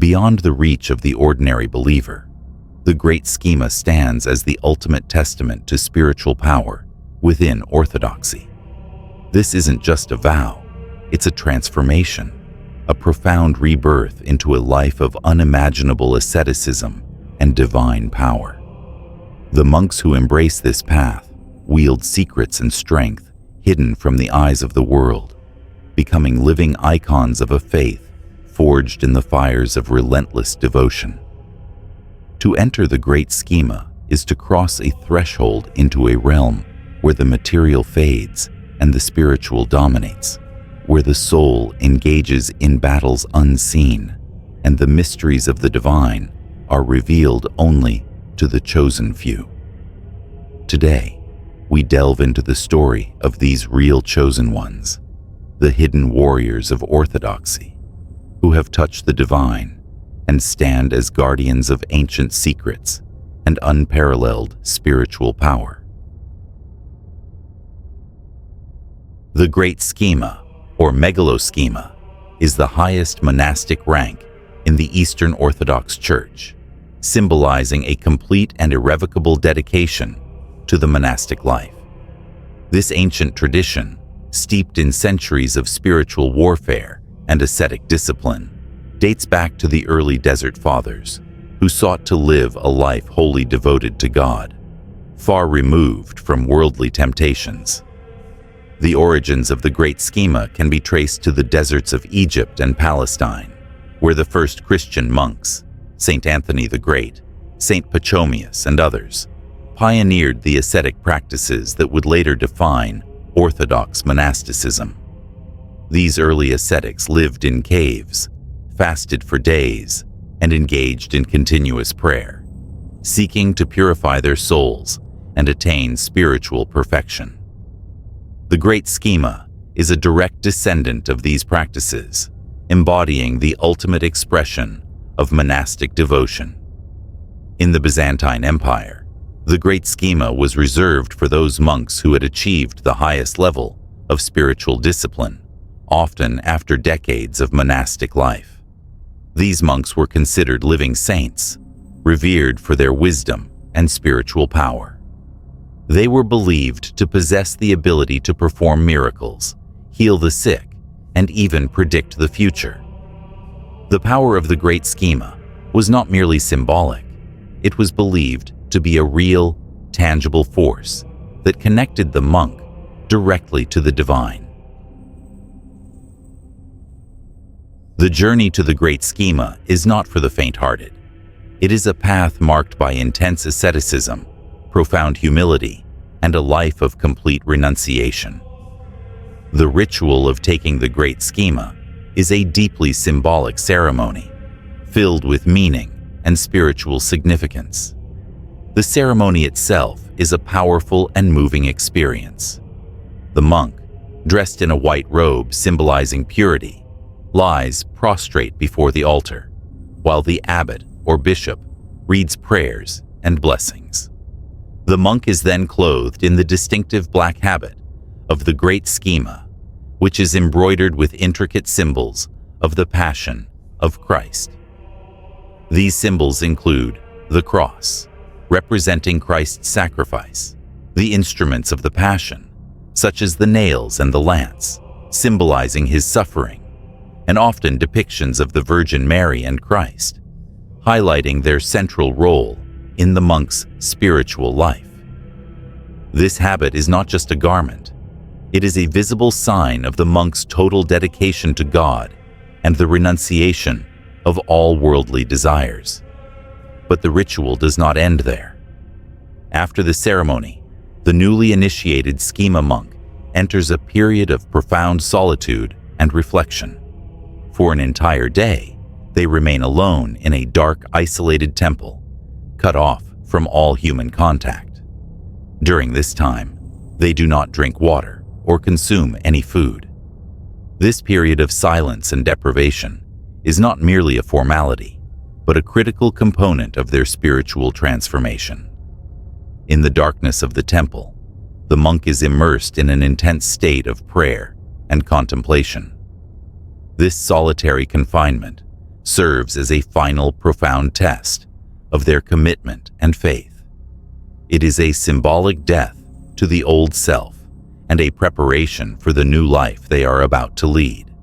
Beyond the reach of the ordinary believer, the Great Schema stands as the ultimate testament to spiritual power within Orthodoxy. This isn't just a vow, it's a transformation, a profound rebirth into a life of unimaginable asceticism and divine power. The monks who embrace this path wield secrets and strength hidden from the eyes of the world, becoming living icons of a faith forged in the fires of relentless devotion. To enter the Great Schema is to cross a threshold into a realm where the material fades and the spiritual dominates, where the soul engages in battles unseen and the mysteries of the divine are revealed only to the chosen few. Today, we delve into the story of these real chosen ones, the hidden warriors of Orthodoxy, who have touched the divine and stand as guardians of ancient secrets and unparalleled spiritual power. The Great Schema, or megaloschema, is the highest monastic rank in the Eastern Orthodox Church, symbolizing a complete and irrevocable dedication to the monastic life. This ancient tradition, steeped in centuries of spiritual warfare and ascetic discipline, dates back to the early Desert Fathers, who sought to live a life wholly devoted to God, far removed from worldly temptations. The origins of the Great Schema can be traced to the deserts of Egypt and Palestine, where the first Christian monks, Saint Anthony the Great, Saint Pachomius, and others, pioneered the ascetic practices that would later define Orthodox monasticism. These early ascetics lived in caves, fasted for days, and engaged in continuous prayer, seeking to purify their souls and attain spiritual perfection. The Great Schema is a direct descendant of these practices, embodying the ultimate expression of monastic devotion. In the Byzantine Empire, the Great Schema was reserved for those monks who had achieved the highest level of spiritual discipline, often after decades of monastic life. These monks were considered living saints, revered for their wisdom and spiritual power. They were believed to possess the ability to perform miracles, heal the sick, and even predict the future. The power of the Great Schema was not merely symbolic. It was believed to be a real, tangible force that connected the monk directly to the divine. The journey to the Great Schema is not for the faint-hearted. It is a path marked by intense asceticism, profound humility, and a life of complete renunciation. The ritual of taking the Great Schema is a deeply symbolic ceremony, filled with meaning and spiritual significance. The ceremony itself is a powerful and moving experience. The monk, dressed in a white robe symbolizing purity, lies prostrate before the altar, while the abbot or bishop reads prayers and blessings. The monk is then clothed in the distinctive black habit of the Great Schema, which is embroidered with intricate symbols of the Passion of Christ. These symbols include the cross, representing Christ's sacrifice, the instruments of the Passion, such as the nails and the lance, symbolizing his suffering, and often depictions of the Virgin Mary and Christ, highlighting their central role in the monk's spiritual life. This habit is not just a garment. It is a visible sign of the monk's total dedication to God and the renunciation of all worldly desires. But the ritual does not end there. After the ceremony, the newly initiated Schema monk enters a period of profound solitude and reflection. For an entire day, they remain alone in a dark, isolated temple, cut off from all human contact. During this time, they do not drink water or consume any food. This period of silence and deprivation is not merely a formality, but a critical component of their spiritual transformation. In the darkness of the temple, the monk is immersed in an intense state of prayer and contemplation. This solitary confinement serves as a final profound test of their commitment and faith. It is a symbolic death to the old self and a preparation for the new life they are about to lead.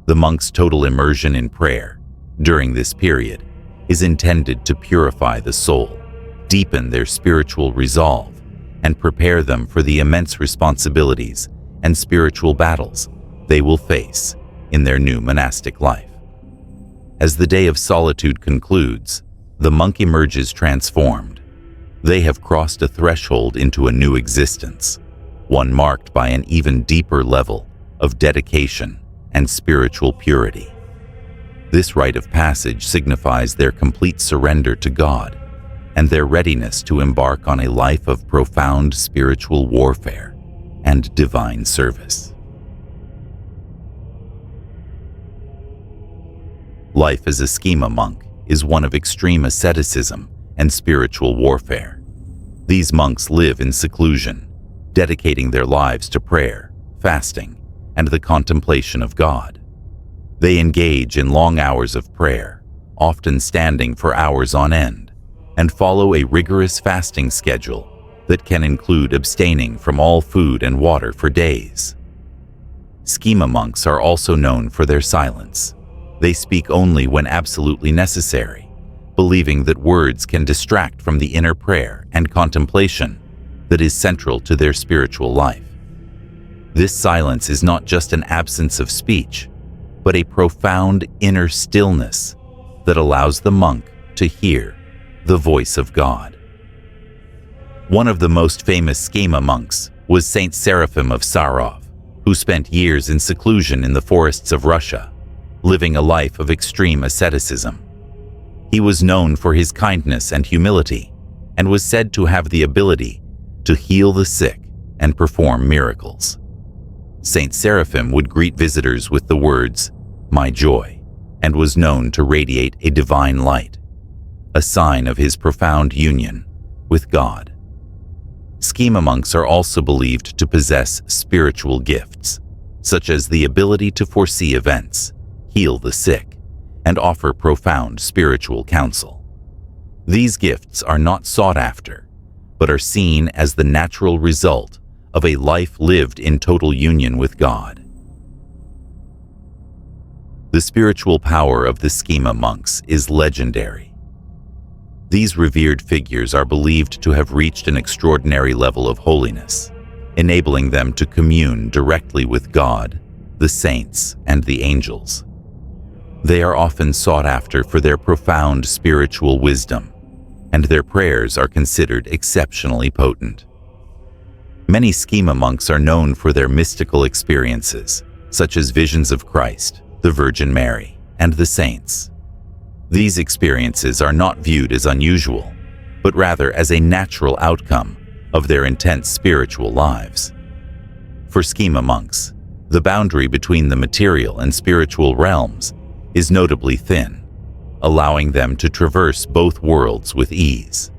The monks' total immersion in prayer during this period is intended to purify the soul, deepen their spiritual resolve, and prepare them for the immense responsibilities and spiritual battles they will face in their new monastic life. As the day of solitude concludes, the monk emerges transformed. They have crossed a threshold into a new existence, one marked by an even deeper level of dedication and spiritual purity. This rite of passage signifies their complete surrender to God and their readiness to embark on a life of profound spiritual warfare and divine service. Life as a schema monk is one of extreme asceticism and spiritual warfare. These monks live in seclusion, dedicating their lives to prayer, fasting, and the contemplation of God. They engage in long hours of prayer, often standing for hours on end, and follow a rigorous fasting schedule that can include abstaining from all food and water for days. Schema monks are also known for their silence. They speak only when absolutely necessary, believing that words can distract from the inner prayer and contemplation that is central to their spiritual life. This silence is not just an absence of speech, but a profound inner stillness that allows the monk to hear the voice of God. One of the most famous schema monks was Saint Seraphim of Sarov, who spent years in seclusion in the forests of Russia, living a life of extreme asceticism. He was known for his kindness and humility, and was said to have the ability to heal the sick and perform miracles. Saint Seraphim would greet visitors with the words, "My joy," and was known to radiate a divine light, a sign of his profound union with God. Schema monks are also believed to possess spiritual gifts, such as the ability to foresee events, heal the sick, and offer profound spiritual counsel. These gifts are not sought after, but are seen as the natural result of a life lived in total union with God. The spiritual power of the schema monks is legendary. These revered figures are believed to have reached an extraordinary level of holiness, enabling them to commune directly with God, the saints, and the angels. They are often sought after for their profound spiritual wisdom, and their prayers are considered exceptionally potent. Many schema monks are known for their mystical experiences, such as visions of Christ, the Virgin Mary, and the saints. These experiences are not viewed as unusual, but rather as a natural outcome of their intense spiritual lives. For schema monks, the boundary between the material and spiritual realms is notably thin, allowing them to traverse both worlds with ease.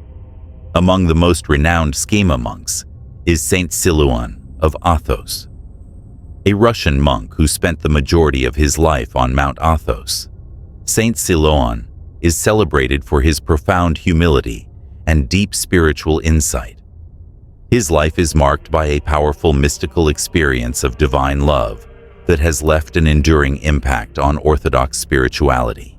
Among the most renowned schema monks is Saint Siluan of Athos, a Russian monk who spent the majority of his life on Mount Athos. Saint Siluan is celebrated for his profound humility and deep spiritual insight. His life is marked by a powerful mystical experience of divine love that has left an enduring impact on Orthodox spirituality.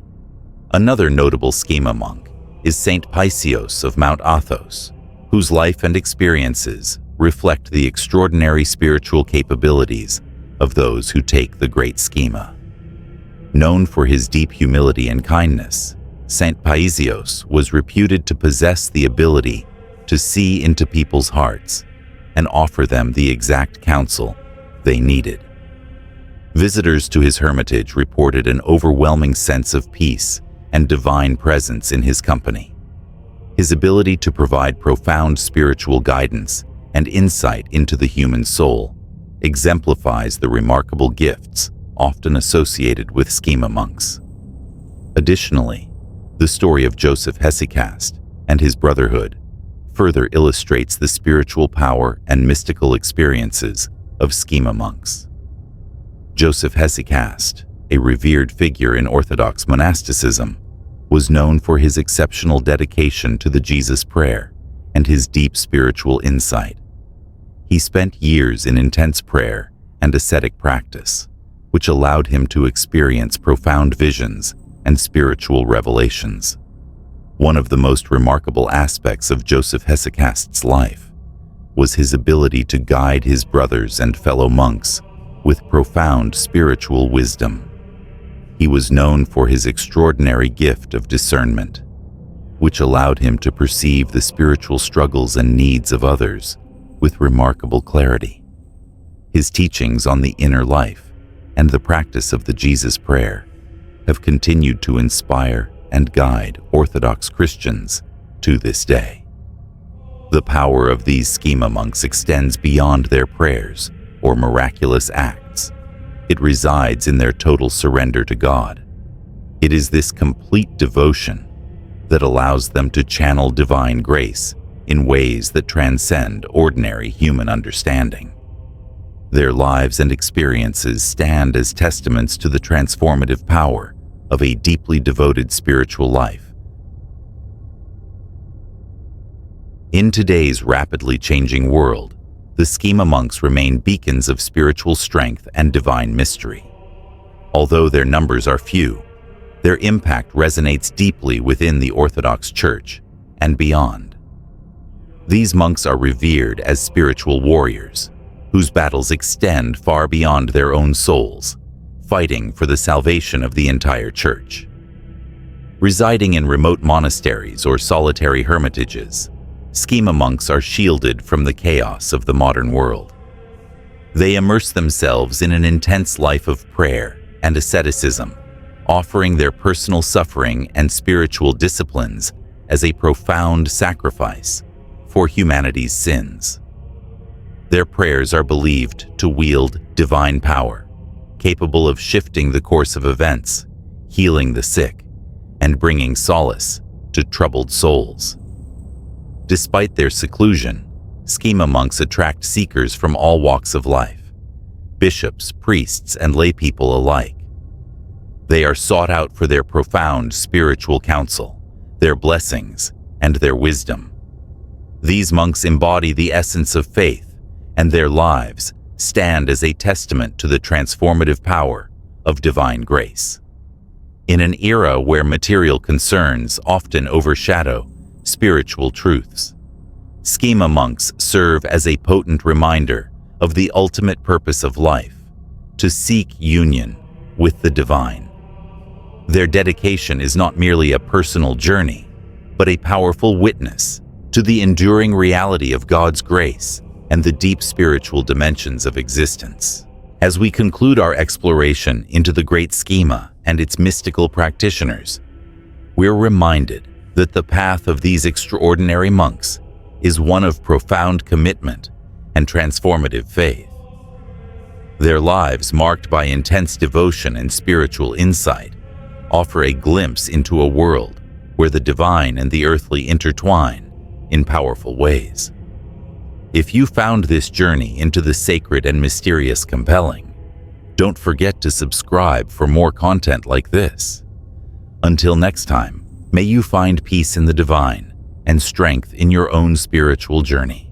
Another notable schema monk is Saint Paisios of Mount Athos, whose life and experiences reflect the extraordinary spiritual capabilities of those who take the Great Schema. Known for his deep humility and kindness, Saint Paisios was reputed to possess the ability to see into people's hearts and offer them the exact counsel they needed. Visitors to his hermitage reported an overwhelming sense of peace and divine presence in his company. His ability to provide profound spiritual guidance and insight into the human soul exemplifies the remarkable gifts often associated with schema monks. Additionally, the story of Joseph Hesychast and his brotherhood further illustrates the spiritual power and mystical experiences of schema monks. Joseph Hesychast, a revered figure in Orthodox monasticism, was known for his exceptional dedication to the Jesus prayer and his deep spiritual insight. He spent years in intense prayer and ascetic practice, which allowed him to experience profound visions and spiritual revelations. One of the most remarkable aspects of Joseph Hesychast's life was his ability to guide his brothers and fellow monks with profound spiritual wisdom. He was known for his extraordinary gift of discernment, which allowed him to perceive the spiritual struggles and needs of others with remarkable clarity. His teachings on the inner life and the practice of the Jesus prayer have continued to inspire and guide Orthodox Christians to this day. The power of these schema monks extends beyond their prayers or miraculous acts. It resides in their total surrender to God. It is this complete devotion that allows them to channel divine grace in ways that transcend ordinary human understanding. Their lives and experiences stand as testaments to the transformative power of a deeply devoted spiritual life. In today's rapidly changing world, the schema monks remain beacons of spiritual strength and divine mystery. Although their numbers are few, their impact resonates deeply within the Orthodox Church and beyond. These monks are revered as spiritual warriors, whose battles extend far beyond their own souls, fighting for the salvation of the entire Church. Residing in remote monasteries or solitary hermitages, schema monks are shielded from the chaos of the modern world. They immerse themselves in an intense life of prayer and asceticism, offering their personal suffering and spiritual disciplines as a profound sacrifice for humanity's sins. Their prayers are believed to wield divine power, capable of shifting the course of events, healing the sick, and bringing solace to troubled souls. Despite their seclusion, schema monks attract seekers from all walks of life, bishops, priests, and laypeople alike. They are sought out for their profound spiritual counsel, their blessings, and their wisdom. These monks embody the essence of faith, and their lives stand as a testament to the transformative power of divine grace. In an era where material concerns often overshadow spiritual truths, schema monks serve as a potent reminder of the ultimate purpose of life, to seek union with the divine. Their dedication is not merely a personal journey, but a powerful witness to the enduring reality of God's grace and the deep spiritual dimensions of existence. As we conclude our exploration into the Great Schema and its mystical practitioners, we're reminded that the path of these extraordinary monks is one of profound commitment and transformative faith. Their lives, marked by intense devotion and spiritual insight, offer a glimpse into a world where the divine and the earthly intertwine in powerful ways. If you found this journey into the sacred and mysterious compelling, don't forget to subscribe for more content like this. Until next time, may you find peace in the divine and strength in your own spiritual journey.